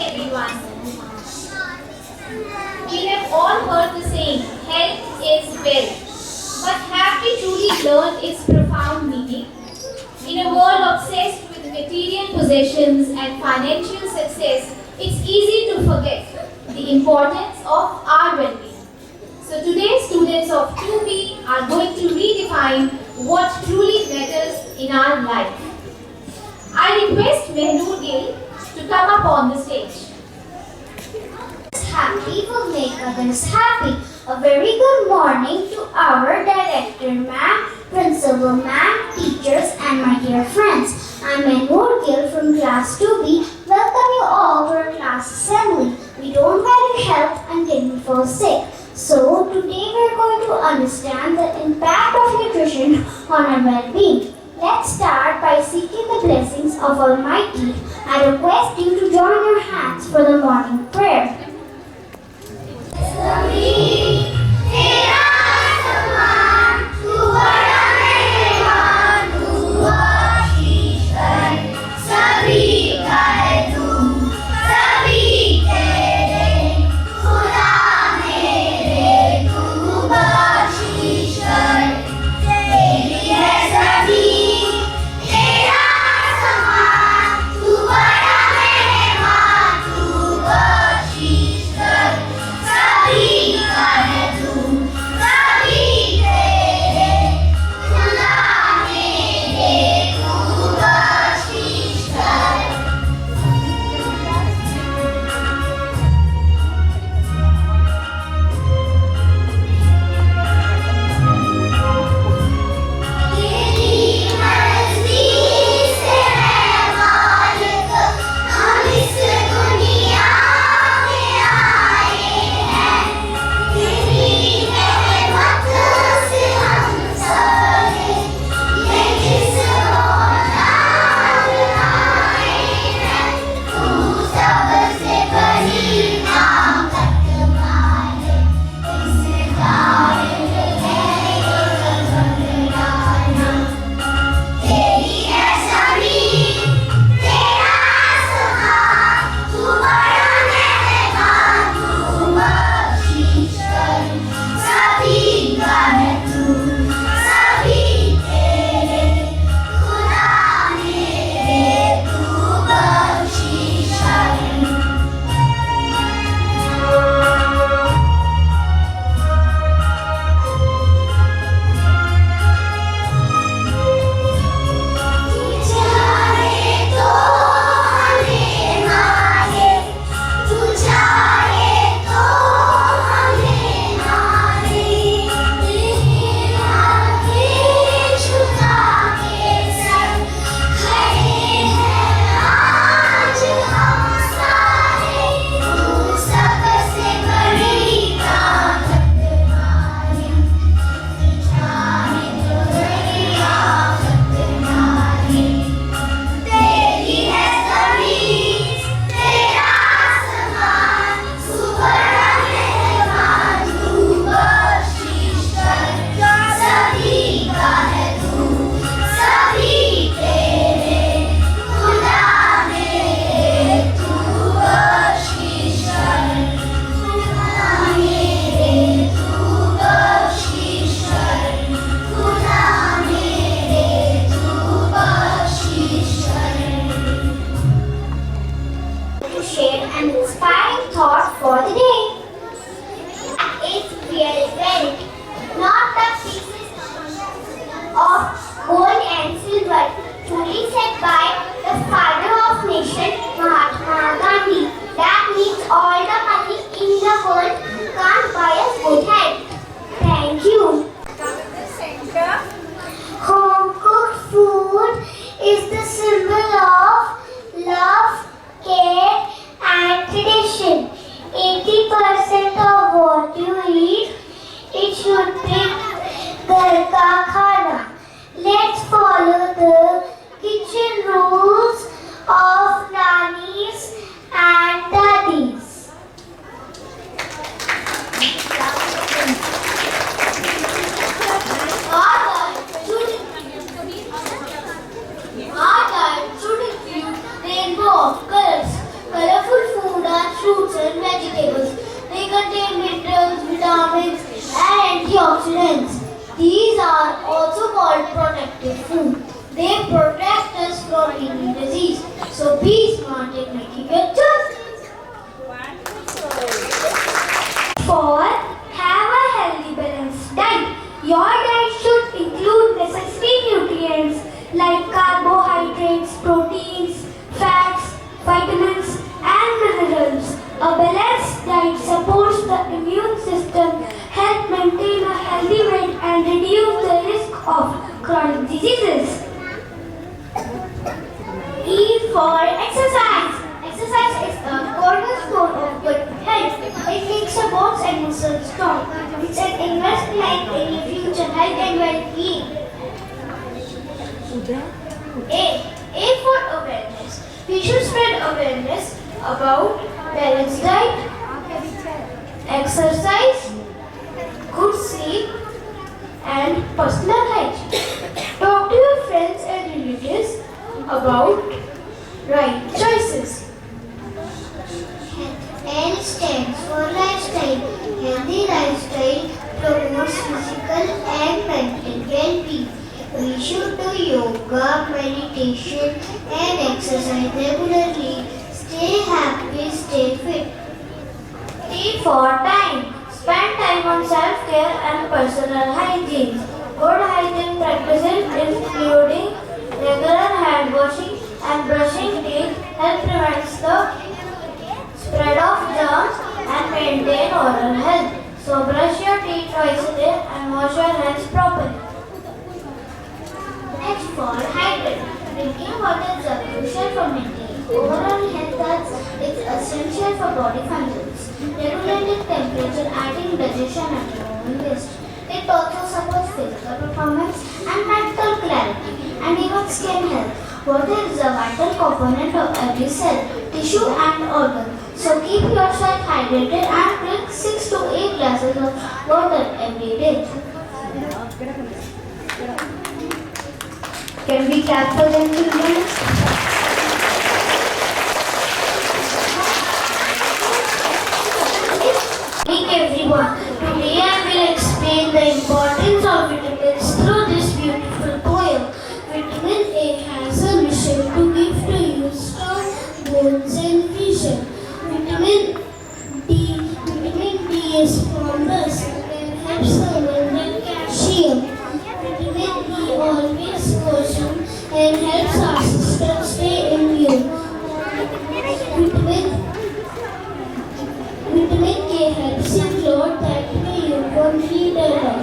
Everyone, we have all heard the saying, health is wealth. But have we truly learned its profound meaning? In a world obsessed with material possessions and financial success, it's easy to forget the importance of our well-being. So today, students of 2B are going to redefine what truly matters in our life. I request Mehnoor Gill to come up on the stage. Happy will make others happy. A very good morning to our director ma'am, principal ma'am, teachers and my dear friends. I'm Mehnoor Gill from class 2B. Welcome you all to our class assembly. We don't value health until we fall sick. So today we're going to understand the impact of nutrition on our well-being. Let's start by seeking the blessings of Almighty. I request you to join your hands for the morning prayer. Thank you. are also called protective food. They protect us from any disease. So be smart in making your choices. For have a healthy balanced diet. Your diet should include necessary nutrients like carbohydrates, proteins, fats, vitamins and minerals. A balanced diet supports the immune system, help maintain a healthy weight and reduce the risk of chronic diseases. E for exercise. Exercise is the cornerstone of good health. It makes your bones and muscles strong. It's an investment in your future health and well-being. A for awareness. We should spread awareness about balanced diet, exercise, good sleep, and personal hygiene. Talk to your friends and relatives about right choices. L stands for lifestyle. Healthy lifestyle promotes physical and mental well-being. We should do yoga, meditation and exercise regularly. Stay happy, stay fit. T for time. Spend time on self-care and personal hygiene. Good hygiene practices including regular hand washing and brushing teeth help prevent the spread of germs and maintain oral health. So brush your teeth twice a day and wash your hands properly. Next for hydrate. Drinking water is crucial for maintaining overall health as it's essential for body functions. Regulating temperature, adding digestion and removing waste. It also supports physical performance and mental clarity and even skin health. Water is a vital component of every cell, tissue and organ. So keep yourself hydrated and drink 6 to 8 glasses of water every day. Can we clap for them, children? Hey everyone, today I will explain the importance of vitamins through this beautiful poem. Vitamin A has a mission to give to you strong bones and vision. Vitamin D is from the sun and helps someone with calcium. Vitamin E always caution and helps our system stay immune. Vitamin K helps in clothes that way you won't need a lot.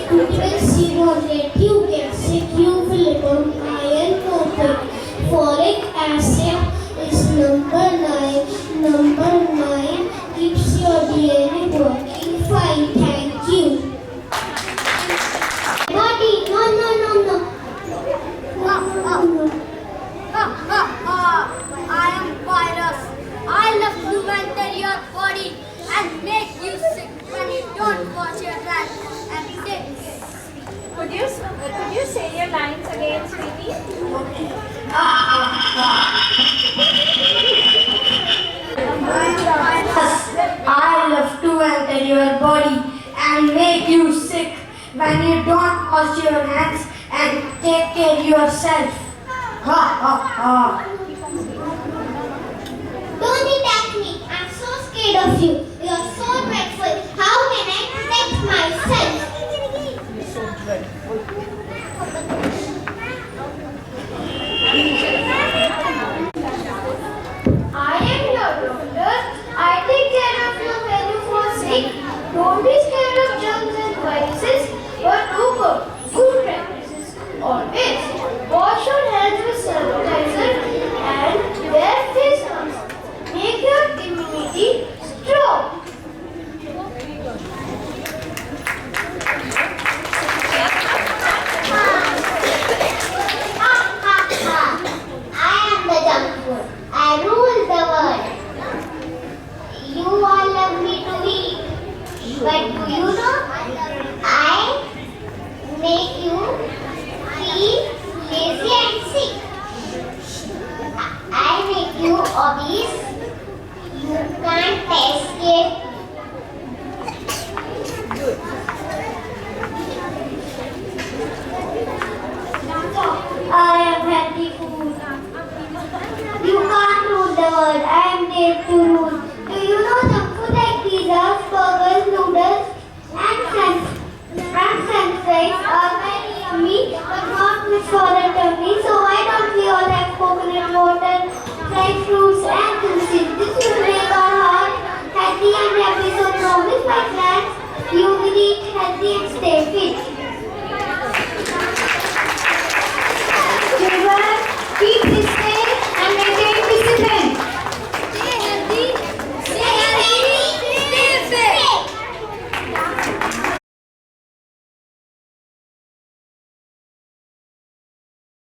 Vitamin C won't let you get sick, you will become iron perfect. Folic acid is number 9. Number 9 keeps your DNA working fine. Thank you. Body, no. I am virus. I love to enter your body and make you sick when you don't wash your hands and take it. Could you say your lines again, sweetie? I love to enter your body and make you sick when you don't wash your hands and take care yourself. Don't attack me. I'm so scared of you. You're so dreadful. How can I protect myself? I am your doctor. I take care of you when you fall sick. Don't be scared of germs and viruses, but do good practices. Always wash your hands with sanitizer and wear face masks. Make your immunity strong. healthy and stay fit.